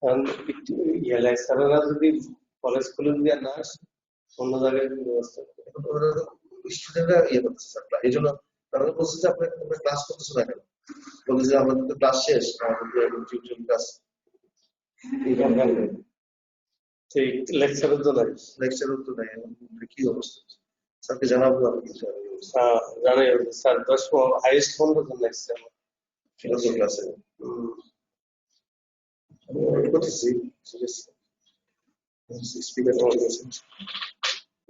কারণ লেকচারাররা যদি কলেজ খুলে দিয়ে না আসে, অন্য জায়গায় ব্যবস্থা করে। স্টুডেন্টরা করতেছে স্যার, এই জন্য তারা বলছে যে আপনারা ক্লাস করতেছো না কেন? বলে যে আমাদের তো ক্লাস শেষ, আমাদের টিউটোরিয়াল ক্লাস ঠিক লেকচারের তো নাই, লেকচারও তো নাই, কি অবস্থা? স্যারকে জানাবো আমি কিছু জানাই স্যার 10 হাইয়েস্ট 15 জন লেকচার ক্লাসে করতেছি। ঠিক আছে, স্পিকার ঠিক আছে,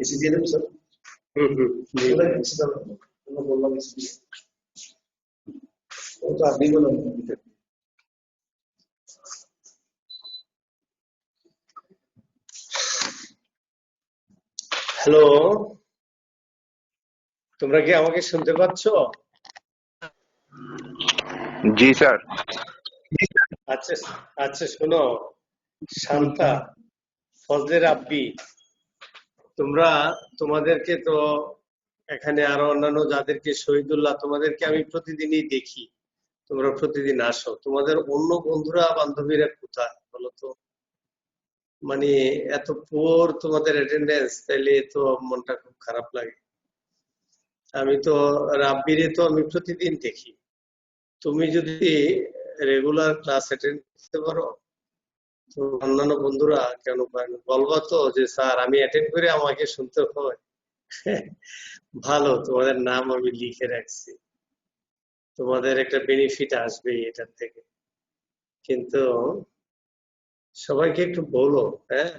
এসি দিয়ে দেবো স্যার। বললাম ও তো আপনি বললাম হ্যালো, তোমরা কি আমাকে শুনতে পাচ্ছ? জি স্যার। আচ্ছা আচ্ছা, শোনো, শান্তা, ফজলে রাব্বি, তোমাদেরকে তো এখানে আরো অন্যান্য যাদেরকে, শহীদুল্লাহ, তোমাদেরকে আমি প্রতিদিনই দেখি, তোমরা প্রতিদিন আসো। তোমাদের অন্য বন্ধুরা বান্ধবীরা কোথায় বলো তো? মানে এত পুয়ার তোমাদের অ্যাটেন্ডেন্স, তাইলে তো মনটা খুব খারাপ লাগে। আমি তো রাব্বিরে তো আমি প্রতিদিন দেখি, তুমি যদি রেগুলার ক্লাস অ্যাটেন্ড করতে পারো তো অন্যান্য বন্ধুরা কেন পায় না? বলবা তো যে স্যার আমি অ্যাটেন্ড করে আমাকে শুনতে হয়। ভালো, তোমাদের নাম আমি লিখে রাখছি, তোমাদের একটা বেনিফিট আসবে এটার থেকে। কিন্তু সবাইকে একটু বলো, হ্যাঁ,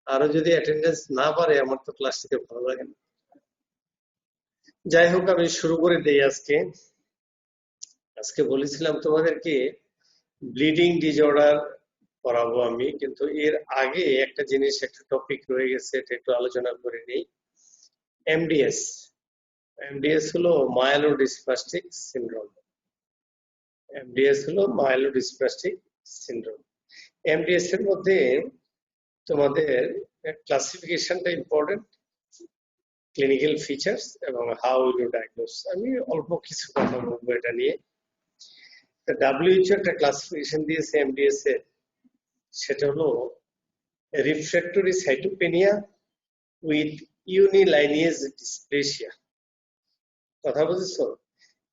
আরো যদি অ্যাটেন্ডেন্স না পারে আমার তো ক্লাস থেকে ভালো লাগে না। যাই হোক, আমি শুরু করে দেই আজকে। আজকে বলেছিলাম তোমাদেরকে ব্লিডিং ডিসঅর্ডার পড়াবো আমি, কিন্তু এর আগে একটা জিনিস, একটা টপিক রয়ে গেছে, এটা একটু আলোচনা করে নেই। এমডিএস। এমডিএস হলো মায়েলোডিসপ্লাস্টিক সিনড্রোম। এমডিএস হলো মায়েলোডিসপ্লাস্টিক সিনড্রোম। এমডিএস এর মধ্যে তোমাদের ক্লাসিফিকেশনটা ইম্পর্টেন্ট, ক্লিনিক্যাল ফিচার্স এবং হাউ ইউ ডায়াগনোস। আমি অল্প কিছু কথা বলবো এটা নিয়ে। ডাব্লিউএইচও একটা ক্লাসিফিকেশন দিয়েছে এমডিএস এর, সেটা হলো refractory cytopenia with unilineage dysplasia. কথা বুঝেছো?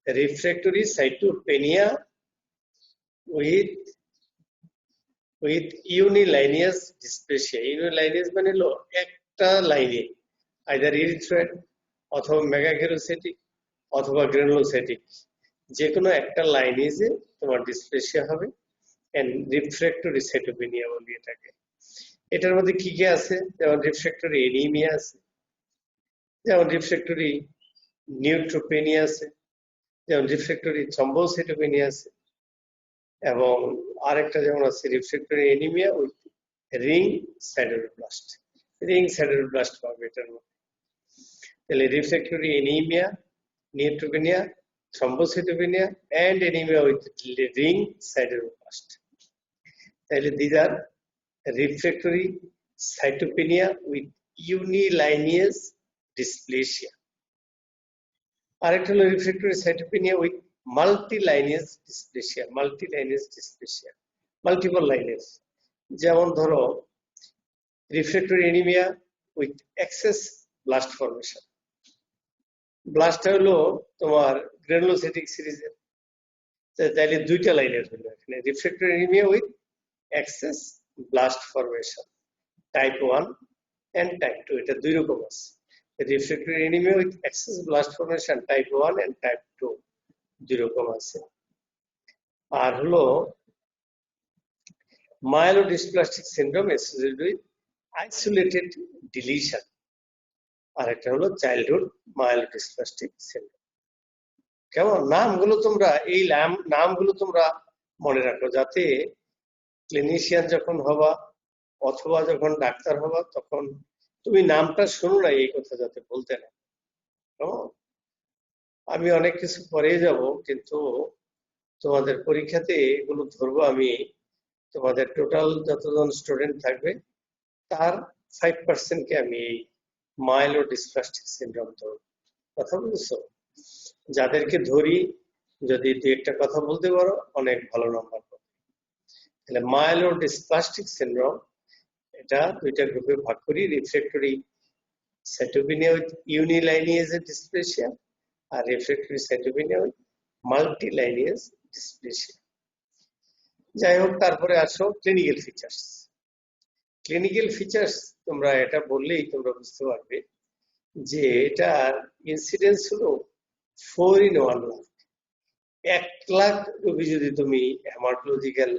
Refractory cytopenia with unilineage dysplasia. Unilineage মানে হলো একটা লাইনে, আইদার ইরিথ্রয়েড অথবা মেগাকেরোসাইটিক অথবা গ্রানুলোসাইটিক, যে কোনো একটা লাইনে যে তোমার ডিসপ্লেসিয়া হবে, এন্ড রিফ্র্যাক্টরি সাইটোপেনিয়া বলি এটাকে। এটার মধ্যে কি কি আছে? যেমন রিফ্র্যাক্টরি এনিমিয়া আছে, যেমন রিফ্র্যাক্টরি নিউট্রোপেনিয়া আছে, যেমন রিফ্র্যাক্টরি থ্রম্বোসাইটোপেনিয়া আছে, এবং আরেকটা যেমন আছে refractory anaemia with ring sideroblast. Ring sideroblast পাবে এটার মধ্যে। তাহলে refractory anaemia, neutropenia, thrombocytopenia and anaemia with ring sideroblast. তাহলে these are refractory cytopenia with unilineage dysplasia. আরেকটা হলো refractory cytopenia with multilineage dysplasia. Multilineage dysplasia, multiple lineage. যেমন ধরো refractory anaemia with excess blast formation. ব্লাস্টটা হলো তোমার granulocytic সিরিজের, তাইলে দুইটা লাইনের হলো এখানে, refractory anaemia with excess blast formation type 1 and type 2, এটা দুই রকম আছে। Refractory anaemia with excess blast formation type 1 and type 2 দুই রকম আছে। আর হলো myelodysplastic syndrome associated with isolated deletion. আর একটা হলো চাইল্ডহুড মায়েলোডিসপ্লাস্টিক সিনড্রোম। কেমন? নামগুলো তোমরা, এই নামগুলো তোমরা মনে রাখো, যাতে ক্লিনিশিয়ান যখন হবা অথবা যখন ডাক্তার হবা তখন তুমি নামটা শুনো না, এই কথা যাতে বলতে না। আমি অনেক কিছু পরে যাব, কিন্তু তোমাদের পরীক্ষাতে এগুলো ধরবো আমি। তোমাদের টোটাল যতজন স্টুডেন্ট থাকবে তার 5% কে আমি এই মায়েলোডিসপ্লাস্টিক সিনড্রোম ধরবো। কথা বুঝছো? যাদেরকে ধরি, যদি দু একটা কথা বলতে পারো অনেক ভালো নাম্বার পাবে। তাহলে মাইলোডিসপ্লাস্টিক সিনড্রোম এটা দুইটা গ্রুপে ভাগ করি, refractory cytopenia with unilineage dysplasia আর refractory cytopenia with multilineage dysplasia. যাই হোক, তারপরে আসো ক্লিনিক্যাল ফিচার্স। ক্লিনিক্যাল ফিচার্স তোমরা এটা বললেই তোমরা বুঝতে পারবে যে এটার ইনসিডেন্স হলো 4 in 1 লাখ। 1 লাখ রোগী যদি তুমি হেমাটোলজিক্যাল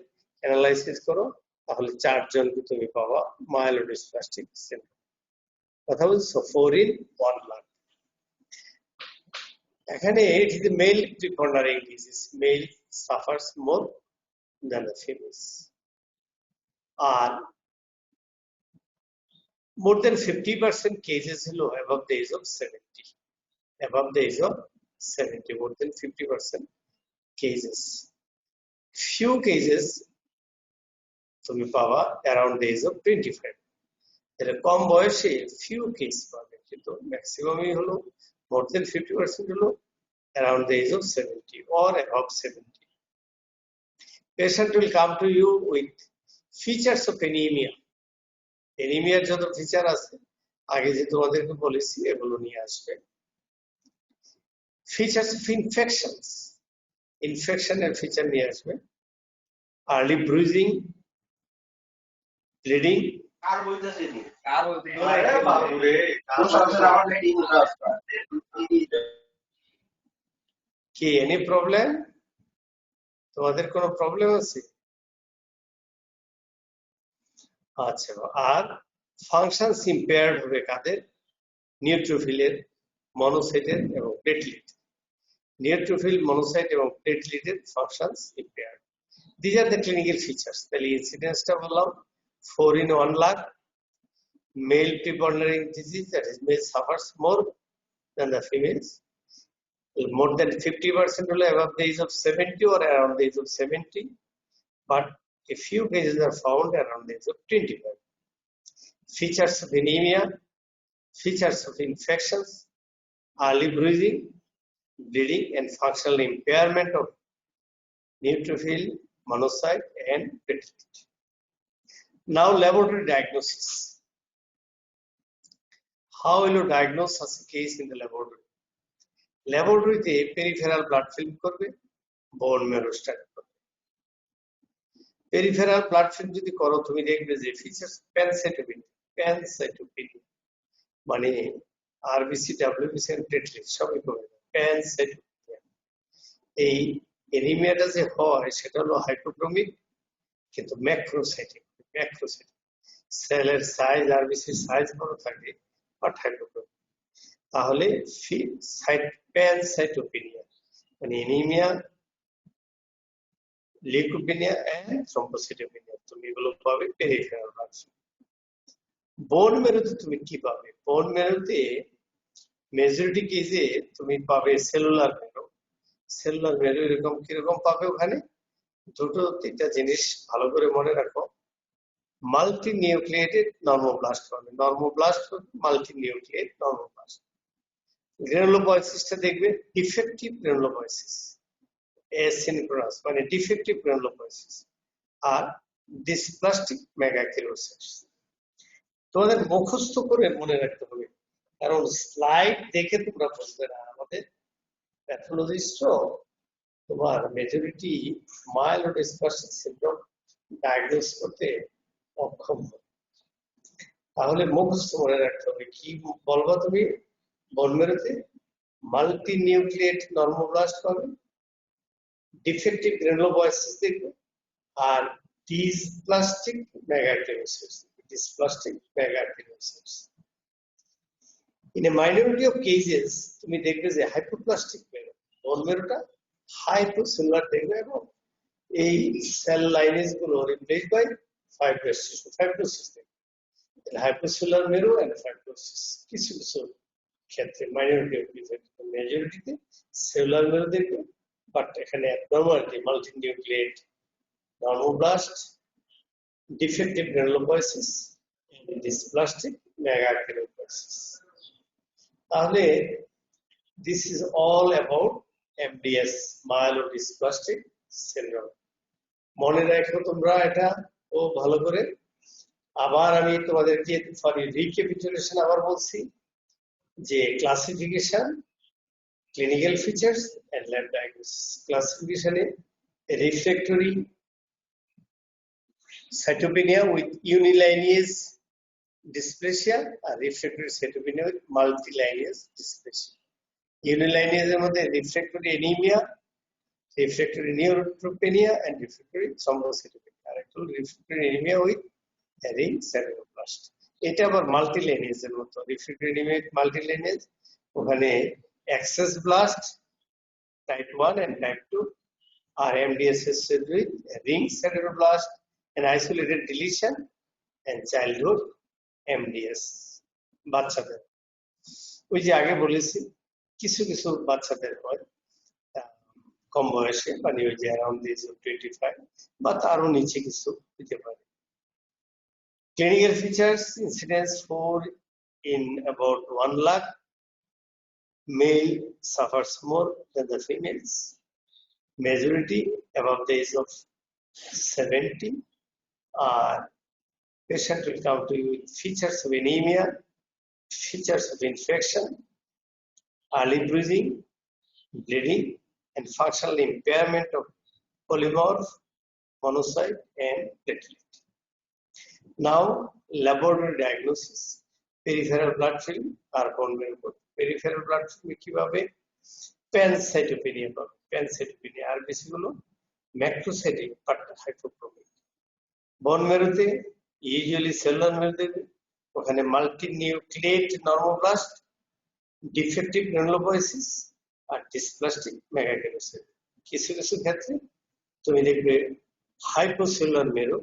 অ্যানালাইসিস করো তাহলে 4 জনকে তুমি পাবা মাইলোডিসপ্লাস্টিক সিনড্রোম। কথা বলছো 4 in 1 লাখ। এখানে it is a male prepondering disease. Male suffers more than the females. R more than 50% cases হলো above the age of 70. Above the age of 70, more than 50% cases. Few cases তুমি পাবা around the age of 25. তাহলে কম বয়সে few case পাবে, কিন্তু ম্যাক্সিমামই হলো more than 50% হলো around the age of 70 or above 70. Patient will come to you with features of anemia. Anemiaর যত ফিচার আছে আগে যে তোমাদেরকে বলেছি এগুলো নিয়ে আসবে। ফিচার্স অফ ইনফেকশনস, ইনফেকশনের ফিচার নিয়ে আসবে। আর্লি ব্রুজিং, ব্লিডিং, কি এনি প্রবলেম? তোমাদের কোনো প্রবলেম আছে? আচ্ছা, আর ফাংশনস ইম্পেয়ার্ড হবে কাদের? নিউট্রোফিলের, মনোসাইটের এবং প্লেটলেট। নিউট্রোফিল, মনোসাইট এবং প্লেটলেটের functions impaired. These are the clinical features. তাহলে ইনসিডেন্সটা বললাম 4 in 1 lakh. Male prepondering disease, that is male suffers more than the females. More than 50% will above the age of 70 or around the age of 70, but a few cases are found around the age of 25. Features of anemia, features of infections, early bruising, bleeding, and functional impairment of neutrophil, monocyte, and platelet. Now, laboratory diagnosis. How will you diagnose such a case in the laboratory? ল্যাবরেটরিতে peripheral blood film করবে, bone marrow study করবে। Peripheral blood film যদি করো তুমি দেখবে যে features pancytopenia, মানে RBC, WBC and platelet সবই কমে যায়। প্যানসাইটোপেনিয়া। এই এনিমিয়াটা যে হয় সেটা হলো হাইপোক্রোমিক কিন্তু ম্যাক্রোসাইটিক। ম্যাক্রোসাইটিক সেলের সাইজ, আরবিসির সাইজ বড় থাকে, বাট হাইপোক্রোমিক। তাহলে প্যানসাইটোপেনিয়া মানে এনিমিয়া, লিউকোপেনিয়া এন্ড থ্রম্বোসাইটোপেনিয়া, তুমি এগুলো পাবে পেরিফেরাল ব্লাড ফিল্ম। বোন ম্যারোতে তুমি কি পাবে? বোন ম্যারোতে মেজরিটি কেসে তুমি পাবে সেলুলার ম্যারো। সেলুলার ম্যারো এরকম কিরকম পাবে? ওখানে দুটো তিনটা জিনিস ভালো করে মনে রাখো। মাল্টি নিউক্লিয়েটেড নর্মোব্লাস্ট পাবে, নর্মোব্লাস্ট, মাল্টি নিউক্লিয়েট নর্মোব্লাস্ট। গ্রানুলোপয়েসিসটা দেখবে ডিফেক্টিভ গ্রানুলোপয়েসিস, অ্যাসিনক্রোনাস মানে ডিফেক্টিভ গ্রানুলোপয়েসিস, আর ডিসপ্লাস্টিক মেগাকিলোসিস। তোমাদের মুখস্থ করে মনে রাখতে হবে, কারণ স্লাইড দেখে তোমরা বুঝবে না। আমাদের প্যাথোলজিস্ট তোমার মেজরিটি মাইলোডিসপ্লাস্টিক সিনড্রোম ডায়াগনোস করতে অক্ষম হবে। তাহলে মুখস্থ মনে রাখতে হবে। কি বলবা তুমি? বোন ম্যারোতে মাল্টি নিউক্লিয়েট নর্মোব্লাস্ট পাবে, ডিফেক্টিভ গ্রানুলোপয়েসিস দেখবে, আর dysplastic megakaryopoiesis. Dysplastic megakaryopoiesis. In a minority of cases তুমি দেখবে যে হাইপোপ্লাস্টিক ম্যারো, বোন ম্যারোটা হাইপোসেলুলার দেখবে এবং এই সেল লাইনেজ গুলো রিপ্লেস বাই ফাইব্রোসিস। ফাইব্রোসিস দেখবে। হাইপোসেলুলার ম্যারো এন্ড ফাইব্রোসিস কিছু কিছু ক্ষেত্রে, মাইনরিটি অফ ডিফেক্ট, মেজরিটিতে সেলুলার ম্যারো দেখবে, বাট এখানে abnormality multi nucleate normoblast, defective granulopoiesis, dysplastic megakaryopoiesis. তাহলে this is all about MDS, myelodysplastic syndrome. মনে রাখো তোমরা এটা ও ভালো করে। আবার আমি তোমাদেরকে ফর রিক্যাপিচুলেশন আবার বলছি যে classification, clinical features and lab diagnosis. ক্লাসিফিকেশনে refractory cytopenia with unilineage dysplasia আর refractory cytopenia with multilineage dysplasia। Unilineage এর মধ্যে refractory anemia, refractory neutropenia and refractory thrombocytopenia। আর একটা হলো refractory anemia with ring sideroblast। এটা আবার multilineage এর মতো, refractory anemia with multilineage, ওখানে excess blast type 1 and type 2 are MDS with ring sideroblast and isolated deletion and childhood MDS। বাচ্চাদের ওই যে আগে বলেছি কিছু কিছু বাচ্চাদের হয় কম বয়সে, মানে ওই যে অ্যারাউন্ড দি এজ অফ 25 বা তারও নিচে কিছু হতে পারে। Clinical features incidence 4 in about 1 lakh। Male suffers more than the females, majority above the age of 70। Patient will come to you with features of anemia, features of infection, early bruising, bleeding, and functional impairment of polymorph, monocyte, and platelet। Now, laboratory diagnosis, peripheral blood film আর bone marrow report। peripheral blood film কিভাবে? pancytopenia পাবে, pancytopenia। আর বেশিগুলো macrocytic but hypochromic. bone marrow তে usually cellular marrow দেবে, ওখানে মাল্টিনিউক্লিয়েট নর্মোব্লাস্ট, defective granulopoiesis আর dysplastic মেগাক্যালোসাইট। কিছু কিছু ক্ষেত্রে তুমি দেখবে হাইপোসেলুলার মেরো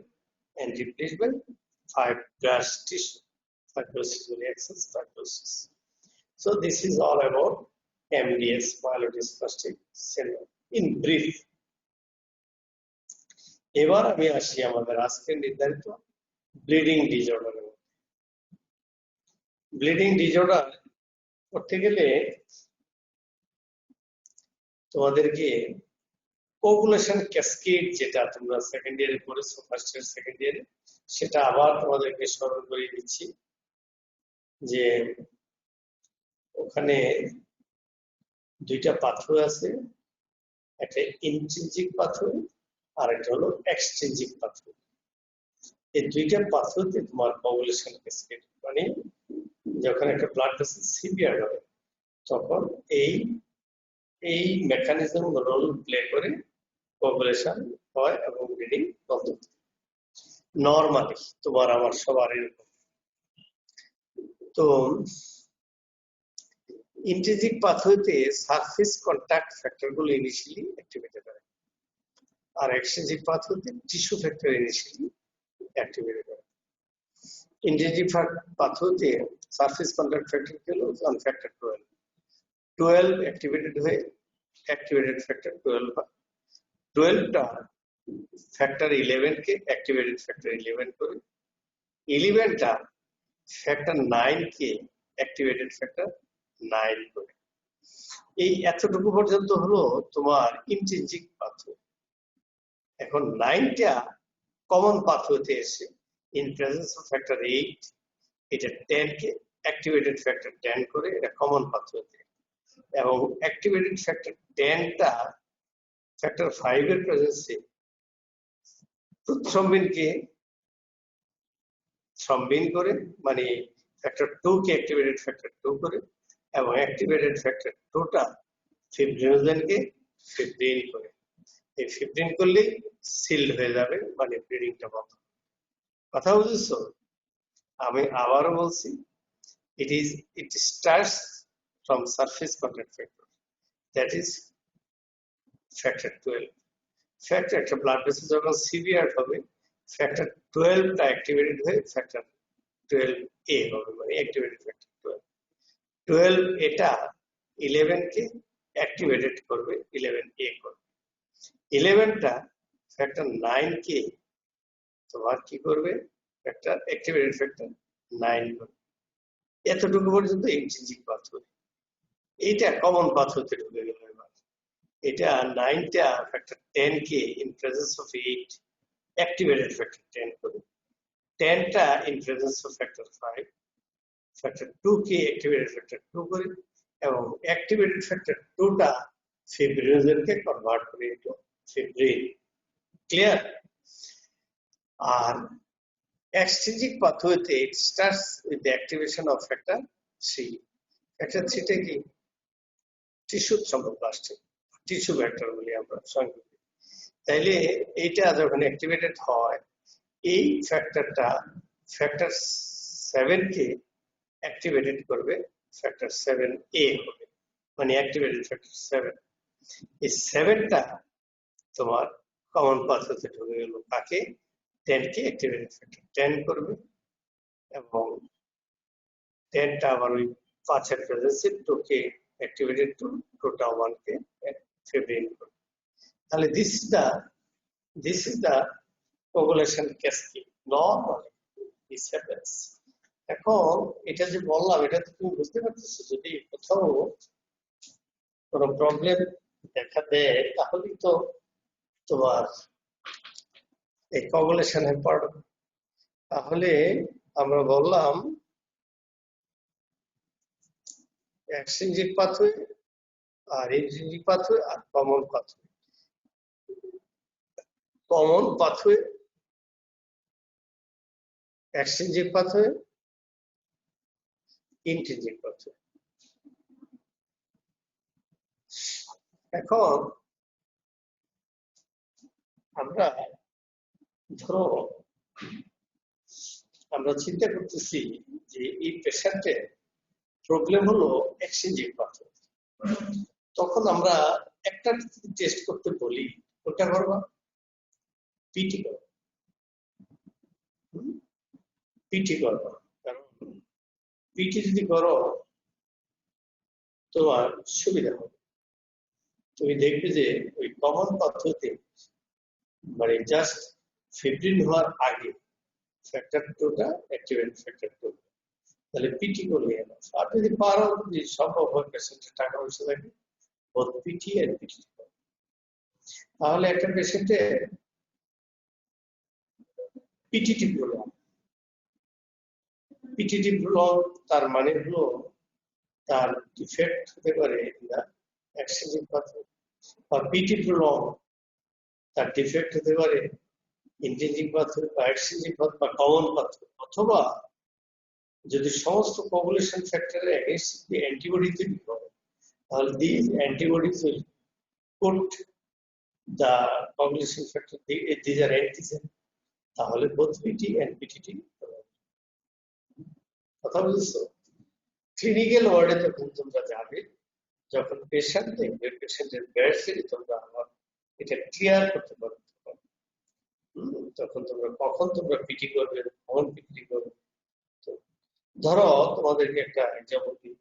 and replaced by fibrous tissue, fibrosis or excess fibrosis। So this is all about MDS, myelodysplastic syndrome in brief। এবার আমি আসি আমাদের আজকের নির্ধারিত ব্লিডিং ডিসঅর্ডারের মধ্যে। ব্লিডিং ডিসঅর্ডার করতে গেলে তোমাদেরকে কোগুলেশন ক্যাসকেড, যেটা তোমরা সেকেন্ড ইয়ারে পড়েছো, ফার্স্ট ইয়ার সেকেন্ড ইয়ারে, সেটা আবার তোমাদেরকে স্মরণ করিয়ে দিচ্ছি যে ওখানে দুইটা পাথওয়ে আছে, একটা ইন্ট্রিনজিক পাথওয়ে আর একটা হলো এক্সট্রিনজিক পাথওয়ে। এই দুইটা পাথওয়েতে তোমার কোগুলেশন ক্যাসকেড, মানে যখন একটা ব্লাড ভেসেল সিভিয়ার হয় তখন এই মেকানিজম রোল প্লে করে কোগুলেশন হয় এবং ব্লিডিং বন্ধ হয়। নরমালি তোমার আমার সবার এরকম। তো ইন্ট্রিনজিক পাথওয়েতে সারফেস কন্টাক্ট ফ্যাক্টর গুলো ইনিশিয়ালি অ্যাক্টিভেটেড হয়, আর extrinsic পাথওয়েতে tissue factor initially activated হয়। ইন্ট্রিনজিক পাথওয়েতে সারফেস কন্টাক্ট ফ্যাক্টর হলো ফ্যাক্টর 12 অ্যাক্টিভেটেড হয়ে অ্যাক্টিভেটেড ফ্যাক্টর 12 হয়। 12টা ফ্যাক্টর 11 কে অ্যাক্টিভেটেড ফ্যাক্টর 11 করে, 11টা ফ্যাক্টর 9 কে অ্যাক্টিভেটেড ফ্যাক্টর 9 করে। এই এতটুকু পর্যন্ত হলো তোমার ইন্ট্রিনজিক পাথওয়ে। এখন 9টা কমন পাথওয়েতে এসে ইন প্রেজেন্স অফ ফ্যাক্টর 8 এটা 10 কে অ্যাক্টিভেটেড ফ্যাক্টর 10 করে, এটা কমন পাথওয়েতে। এবং অ্যাক্টিভেটেড ফ্যাক্টর 10টা ফ্যাক্টর 5 এর প্রেজেন্সে প্রথ্রম্বিনকে থ্রম্বিন করে, মানে ফ্যাক্টর 2 কে অ্যাক্টিভেটেড ফ্যাক্টর 2 করে, এবং অ্যাক্টিভেটেড ফ্যাক্টর 2টা ফিব্রিনোজেনকে ফিব্রিন করে। এই ফিব্রিন করলে সিলড হয়ে যাবে, মানে ব্লিডিংটা বন্ধ। কথা বুঝেছো? আমি আবারও বলছি, it starts from surface contact factor, that is factor 12। Factor একটা ব্লাড ভেসেল যখন সিভিয়ার হবে ফ্যাক্টর 12টা অ্যাক্টিভেটেড হয়ে ফ্যাক্টর 12A হবে, মানে অ্যাক্টিভেটেড ফ্যাক্টর 12। 12 এটা 11 কে অ্যাক্টিভেটেড করবে, 11A করবে। 11টা ফ্যাক্টর 9 কে তোমার কি করবে, ফ্যাক্টর অ্যাক্টিভেটেড ফ্যাক্টর 9 করবে। এতটুকু পর্যন্ত ইন্ট্রিনজিক পাথওয়ে। এইটা কমন পাথওয়েতে ঢুকে গেল। এবার এটা 9টা ফ্যাক্টর 10 কে in presence of 8 activated factor 10 করে, 10টা in presence of factor 5 factor 2 কে অ্যাক্টিভেটেড ফ্যাক্টর 2 করে, এবং অ্যাক্টিভেটেড ফ্যাক্টর 2টা ফিব্রিনোজেনকে কনভার্ট করে ইনটু ফিব্রিন। ক্লিয়ার? আর extrinsic pathway it starts with the activation of factor 3. Factor 3 টা কি? টিস্যু থ্রম্বোপ্লাস্টিক, টিস্যু ভেক্টর বলি আমরা সংক্ষেপে। তাইলে এইটা যখন অ্যাক্টিভেটেড হয়, এই ফ্যাক্টরটা ফ্যাক্টর 7 কে অ্যাক্টিভেটেড করবে, ফ্যাক্টর 7A হবে, মানে অ্যাক্টিভেটেড ফ্যাক্টর 7। এই 7টা তোমার কমন পাথওয়েতে ঢুকে গেল, কাকে? 10 কে অ্যাক্টিভেটেড ফ্যাক্টর 10 করবে, এবং 10টা আবার ওই 5-এর প্রেজেন্সে 2 কে অ্যাক্টিভেটেড টু 2টা 1 কে ফিব্রিন করবে। তাহলে this is the coagulation cascade normally this happens. এখন এটা যে বললাম, এটা তো তুমি বুঝতে পারতেছো, যদি কোথাও কোনো প্রবলেম দেখা দেয় তাহলেই তো তোমার এই coagulation-এ পড়বে। তাহলে আমরা বললাম extrinsic pathway আর intrinsic pathway আর common pathway। common pathway, extrinsic pathway, intrinsic pathway। এখন আমরা ধরো আমরা চিন্তা করতেছি যে এই পেশেন্টের প্রবলেম হলো এক্সচেঞ্জিং পাথওয়ে, তখন আমরা একটা টেস্ট করতে বলি, ওটা করবা পিটি করো, পিটি করবা। কারণ পিটি যদি করো তোমার সুবিধা হবে, তুমি দেখবে যে ওই কমন পাথওয়েতে মানে জাস্ট ফিব্রিন হওয়ার আগে ফ্যাক্টর 2টা অ্যাক্টিভেট ফ্যাক্টর 2, তাহলে পিটি করলে আর যদি পারো, যদি সম্ভব হয় পেশেন্টের টাকা পয়সা থাকে, বোধ পিটি আর পিটি, তাহলে একটা পেশেন্টে পিটিটি প্রলং, পিটিটি প্রলং তার মানে হলো তার ডিফেক্ট হতে পারে না এক্সচেঞ্জিং পাথওয়ে, বা পিটি প্রলং তার ডিফেক্ট হতে পারে ইন্ট্রিনসিক পাথওয়ে বা এক্সচেঞ্জিং পাথওয়ে বা কমন পাথওয়ে, অথবা যদি সমস্ত কোগুলেশন ফ্যাক্টরের এগেইনস্ট অ্যান্টিবডি তৈরি করে, তাহলে these antibodies will put the coagulation factor, these are antigen, তাহলে both PT and PTT। কথা বুঝছো? ক্লিনিক্যাল ওয়ার্ডে যখন তোমরা যাবে, যখন পেশেন্ট দেখবে, পেশেন্টের বেড থেকে তোমরা আবার এটা ক্লিয়ার করতে পারবে, তখন তোমরা কখন তোমরা পিটি করবে, কখন পিটি করবে। ধরো তোমাদেরকে একটা এক্সাম্পল দিই,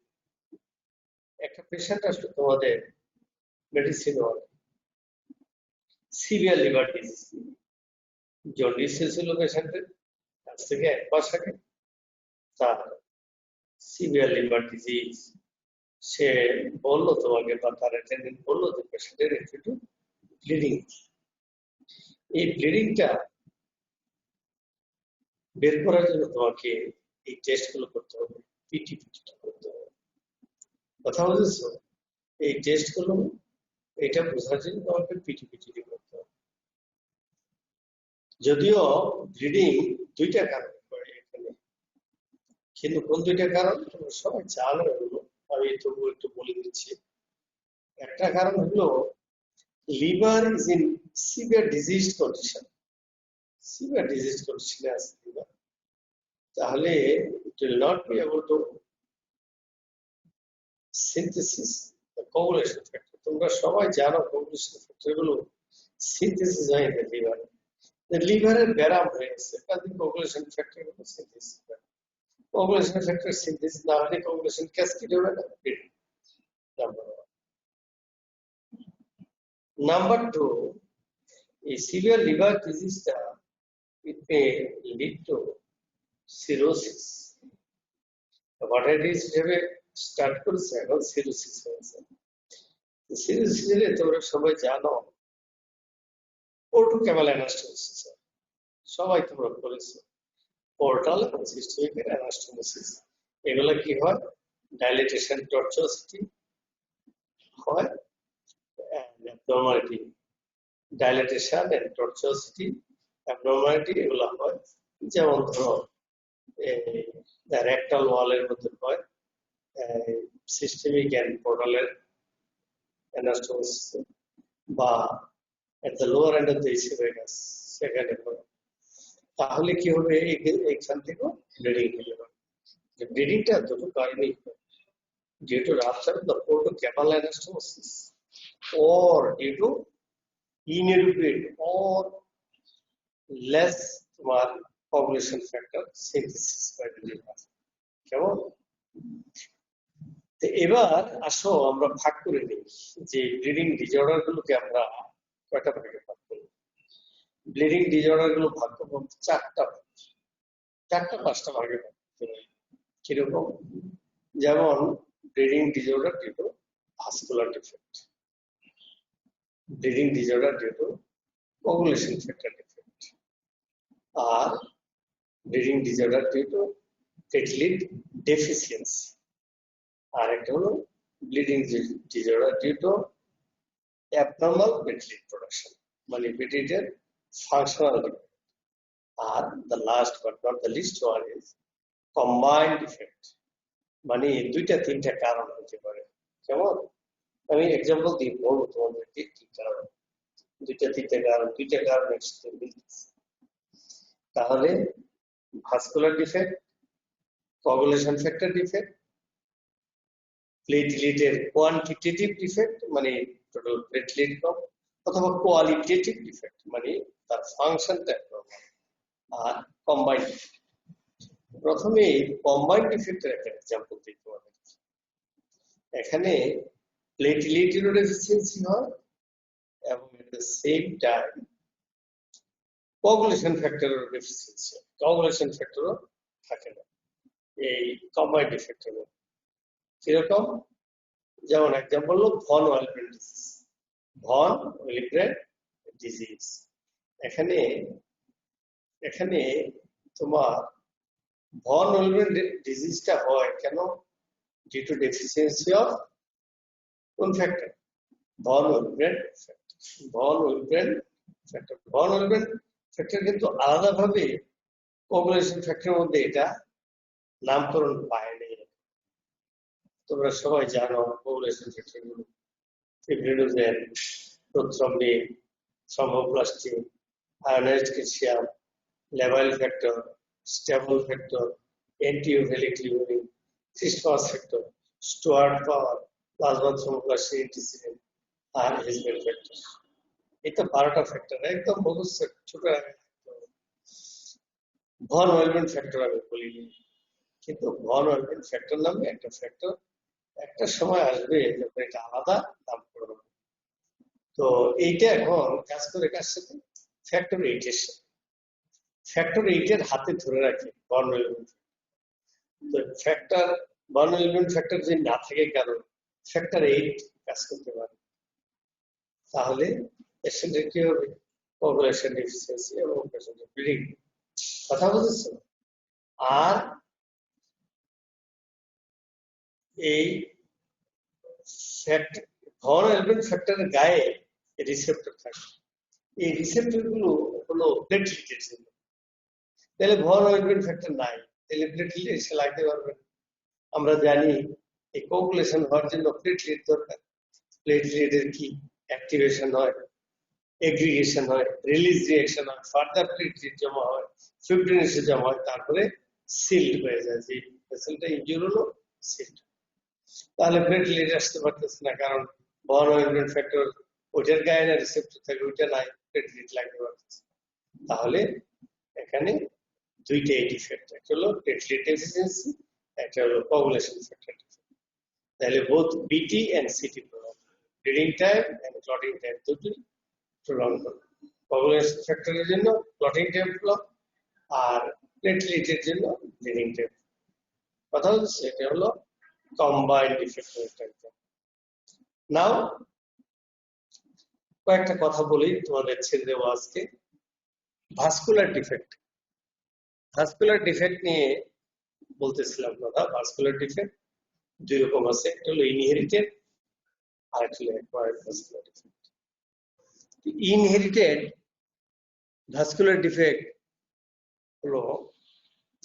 একটা পেশেন্ট আসলে তোমাদের মেডিসিন ওয়ার্ডে সিভিয়ার লিভার ডিজিজ, জন্ডিস হয়েছিল পেশেন্টের, আজ থেকে 1 মাস আগে তার সিভিয়ার লিভার ডিজিজ। সে বললো তোমাকে, বা তার অ্যাটেন্ডেন্ট বললো যে পেশেন্টের একটু ব্লিডিং, এই ব্লিডিংটা বের করার জন্য তোমাকে এই টেস্টগুলো করতে হবে, পিটি করতে হবে। কথা বুঝেছো? এই টেস্টগুলো এটা বোঝার জন্য তোমাকে পিটি করতে হবে। যদিও ব্লিডিং 2টা কারণ করে এখানে, কিন্তু কোন 2টা কারণ তোমরা সবাই জানো, এগুলো আমি তবু একটু বলে দিচ্ছি। একটা কারণ হলো liver is in severe disease condition, severe disease কন্ডিশনে আছে লিভার, তাহলে it will not be able to synthesis the coagulation factor। তোমরা সবাই জানো coagulation factor গুলো সিনথেসিস হয় না লিভারে, লিভারের ব্যারাম হয়ে গেছে, কাজে coagulation factor গুলো সিনথেসিস হয়। coagulation factor সিনথেসিস না হলে coagulation ক্যাসকেড হবে না। নাম্বার 2, এই সিভিয়ার লিভার ডিজিজটা it may lead to cirrhosis। Hepatitis হিসেবে স্টার্ট করেছে, এখন সিরোসিস হয়েছে। সিরিয়াসলি তোমরা সবাই জানো পোর্টোকেবল অ্যানাস্টোমোসিস সবাই তোমরা পড়েছো। পোর্টাল এবং সিস্টেমিক অ্যানাস্টোমোসিস এগুলো কি হয়? ডাইলেটেশন টর্চুওসিটি হয়, অ্যাবনর্মালিটি, ডাইলেটেশন এন্ড টর্চুওসিটি, অ্যাবনর্মালিটি এগুলো হয়। যেমন ধরো রেক্টাল ওয়ালের মধ্যে হয়, সিস্টেমিক এন্ড পোর্টালের অ্যানাস্টোমোসিস, বা at the lower end of the esophagus সেখানে হয়। তাহলে কি হবে? এখান থেকে ব্লিডিং হয়ে যাবে। ব্লিডিংটা দুটো কারণেই হয়, due to rupture of the portocaval anastomosis or due to inadequate or less তোমার coagulation factor synthesis by the liver। কেমন? তো এবার আসো আমরা ভাগ করে নিই যে ব্লিডিং ডিজঅর্ডার গুলোকে আমরা কয়টা ভাগে ভাগ করি। ব্লিডিং ডিজঅর্ডার গুলো ভাগ করবো চারটা পাঁচটা ভাগে ভাগ করতে পারি। কিরকম? যেমন bleeding disorder due to vascular defect, bleeding disorder due to coagulation factor defect, আর bleeding disorder due to platelet deficiency, আর একটা হলো bleeding disorder due to abnormal platelet production, মানে প্লেটলেটের ফাংশনাল ডিফেক্ট। আর the last but not the least one is combined defect, মানে দুইটা তিনটা কারণ হতে পারে। কেমন? আমি এক্সাম্পল দিয়ে বলবো তোমাদেরকে কি কারণ, দুইটা কারণ একসাথে মিলতেছে। তাহলে vascular defect, coagulation factor defect, প্লেটলেটের কোয়ান্টিটেটিভ ডিফেক্ট মানে টোটাল প্লেটলেট কম, অথবা কোয়ালিটেটিভ ডিফেক্ট মানে তার ফাংশনটা নরমাল, আর কম্বাইন্ড। প্রথমে কম্বাইন্ড ডিফেক্টের একটা এক্সাম্পল দিই তোমাদের। এখানে প্লেটলেটেরও ডেফিসিয়েন্সি হয় এবং at the same time coagulation ফ্যাক্টরের ডেফিসিয়েন্সি, কোগুলেশন ফ্যাক্টরও থাকে না এই কম্বাইন্ড ডিফেক্টের মধ্যে। কিরকম? যেমন এক্সাম্পল হলো von Willebrand disease. Von Willebrand disease এখানে তোমার ভন ওয়েলব্রেন ডিজিজটা হয় কেন? ডিউ টু ডেফিসিয়েন্সি অফ কোন factor? Von Willebrand factor. Von Willebrand factor কিন্তু আলাদাভাবে কোগুলেশন ফ্যাক্টরের মধ্যে এটা নামকরণ পায়নি। তোমরা সবাই জানো কোগুলেশন ফ্যাক্টর গুলো fibrinogen, prothrombin, thromboplastin, ionised calcium, লেভাইল factor, stable factor, অ্যান্টিওভেলিক লিউমিন, Christmas factor, Stewart পাওয়ার, প্লাজমা থ্রম্বোপ্লাস্টিন অ্যান্টিসিডেন্ট, আর হিজবেল ফ্যাক্টর। এটা 12টা ফ্যাক্টর, একদম মুখস্থ ছোট। ভন ওয়েলব্রেন ফ্যাক্টর আমি বলি, কিন্তু ভন ওয়েলব্রেন ফ্যাক্টর নামে একটা ফ্যাক্টর একটা সময় আসবে যখন এটা আলাদা নাম করবে। তো এইটা এখন কাজ করে কার সাথে? ফ্যাক্টর 8 এর সাথে। ফ্যাক্টর 8 এর হাতে ধরে রাখে ভন ওয়েলব্রেন। তো ভন ওয়েলব্রেন ফ্যাক্টর যদি না থাকে কারণ ফ্যাক্টর 8 কাজ করতে পারে, তাহলে পেশেন্টের কি হবে? কোগুলেশন ডেফিসিয়েন্সি এবং পেশেন্টের ব্লিডিং। কথা বুঝেছো? আর এই ভন ওয়েলব্রেন ফ্যাক্টরের গায়ে রিসেপ্টর থাকে। এই রিসেপ্টর গুলো হলো প্লেটলেটের জন্য। তাহলে ভন ওয়েলব্রেন ফ্যাক্টর নাই, তাহলে প্লেটলেট এসে লাগতে পারবে না। আমরা জানি এই কোগুলেশন হওয়ার জন্য প্লেটলেট দরকার। প্লেটলেটের কি অ্যাক্টিভেশন হয়, এগ্রিগেশন হয়, রিলিজ রিঅ্যাকশন হয়, ফার্দার প্লেটলেট জমা হয়, ফিব্রিন এসে জমা হয়, তারপরে সিল্ড হয়ে যায়। যে ভেসেলটা ইনজিউর হলো সিল্ড। তাহলে প্লেটলেট আসতে পারতেছে না, কারণ ভন ওয়েলব্রেন ফ্যাক্টর ওইটার গায়ে না রিসেপ্টর থাকে, ওইটা নাই, প্লেটলেট লাগতে পারতেছে। তাহলে এখানে দুইটাই ডিফেক্ট, একটা হলো প্লেটলেট ডেফিসিয়েন্সি, একটা হলো কোগুলেশন ফ্যাক্টর ডিফেক্ট। তাহলে both BT and CT prolong, bleeding time and clotting time দুটোই প্রলং করবে। কোগুলেশন ফ্যাক্টরের জন্য ক্লটিং টাইম প্রলং, আর প্লেটলেটের জন্য ব্লিডিং টাইম। কথা হচ্ছে এটা হলো কম্বাইন্ড ডিফেক্ট। নাও কয়েকটা কথা বলি, তোমাদের ছেড়ে দেবো আজকে। ভাস্কুলার ডিফেক্ট, ভাস্কুলার ডিফেক্ট নিয়ে বলতেছিলাম দাদা। ভাস্কুলার ডিফেক্ট দুই রকম আছে, একটা হলো ইনহেরিটেড আর একটা হলো acquired vascular defect. Inherited vascular defect হলো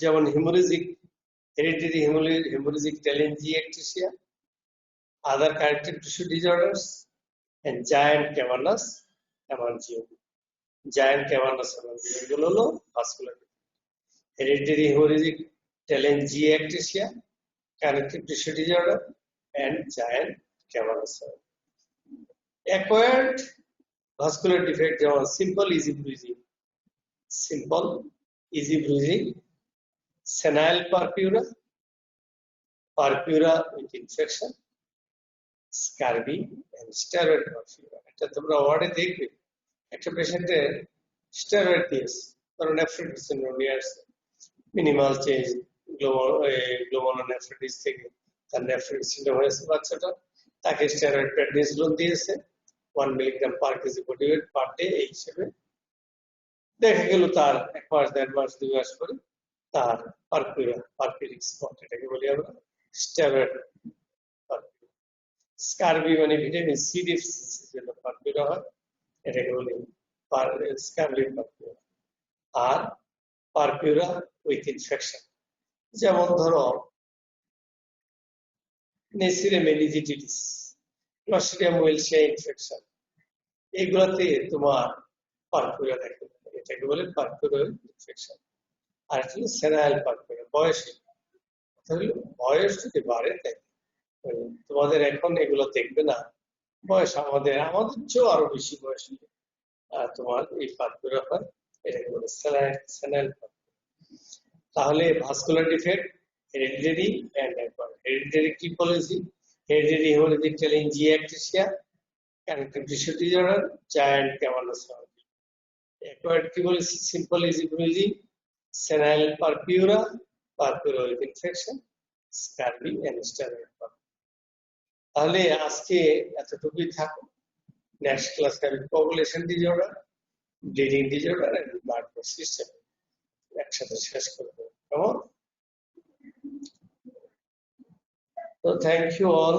যেমন haemorrhagic, hereditary hemorrhagic telangiectasia, other connective tissue disorders, and giant cavernous hemangioma. Giant cavernous hemangioma এগুলো হলো vascular defect. hereditary hemorrhagic telangiectasia, connective tissue disorder, and giant cavernous hemangioma. Acquired vascular defect যেমন simple easy bruising, senile purpura, purpura with infection, scurvy, and steroid purpura. এটা তোমরা ওয়ার্ডে দেখবে একটা পেশেন্টের steroid দিয়েছে, ধরো নেফ্রাইটিস সিনড্রোম নিয়ে আসছে, মিনিমাল চেঞ্জ গ্লোমেরুলোনেফ্রাইটিস থেকে তার নেফ্রাইটিস সিনড্রোম হয়েছে বাচ্চাটা, তাকে স্টেরয়েড প্রেডনিসোলোন দিয়েছে 1 milligram per KG body weight per day. এই হিসেবে দেখা গেল তার 1 মাস 1.5 মাস 2 মাস পরে তার পারপিরিক স্পট, এটাকে বলি আমরা স্টেরয়েড পারপিউরা। স্কারবি মানে ভিটামিন সি ডেফিসিয়েন্সির জন্য পারপিউরা হয়, এটাকে বলি স্কারবি পারপিউরা। আর পারপিউরা উইথ ইনফেকশন, যেমন ধরো neisseria meningitis, clostridium welchii infection, এইগুলাতে তোমার পারপিউরা দেখা যায়, এটাকে বলে পারপিউরা ইনফেকশন। আর একটা হলো সেনাইল পারপিউরা, বয়সে, বয়স যদি বাড়ে তাই তোমাদের এখন এগুলো দেখবে না, বয়স আমাদের চেয়েও আরো বেশি বয়স হলে তোমার এই পারপিউরা হয়, এটাকে বলে সেনাইল পারপিউরা। তাহলে vascular defect hereditary and acquired. Hereditary কি বলেছি? Hereditary haemorrhagic telangiectasia, connective tissue disorder, giant cavernous haemangioma. Acquired কি বলেছি? Simple easy bruising, senile purpura, purpura with infection, scurvy and steroid purpura. তাহলে আজকে এতটুকুই থাকো। নেক্সট ক্লাসে আমি coagulation disorder, bleeding disorder and blood flow system একসাথে শেষ করব। কেমন? তো থ্যাংক ইউ অল।